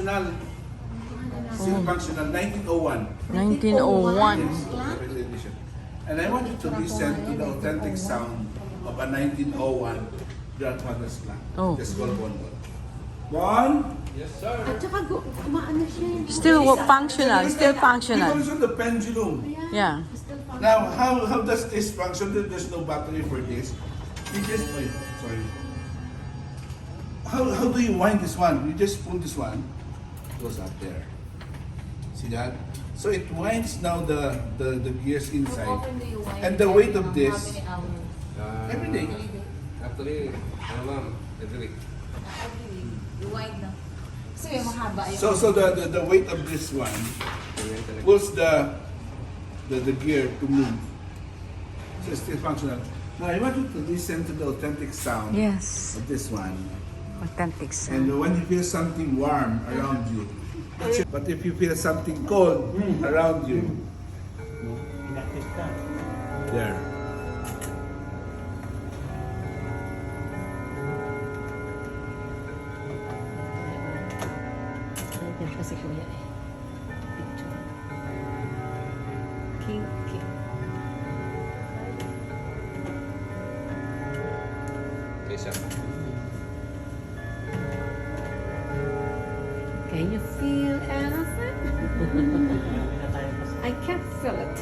Functional, still functional, 1901. 1901. Yes, limited edition. And I want you to listen to the authentic sound of a 1901 grandfather's clock. Oh. Just call bonbon. Bon? At saka kumaano siya. Still functional. Still We functional. also the pendulum. Yeah. Now, how does this function? There's no battery for this. You just, wait, sorry. How do you wind this one? You just pull this one, it goes up there. See that? So it winds now the gears inside. And the weight of this, every day. Actually, ano ma'am, every week. Wide na. Kasi yung mahaba yung... So the weight of this one pulls the gear to move. So it's still functional. Now I want you to listen to the authentic sound Yes. of this one. Authentic And sound. when you feel something warm around you, but if you feel something cold around you, there. Yan kasi kuya eh. Picture. King. Okay, sir. Can you feel anything? I can't feel it.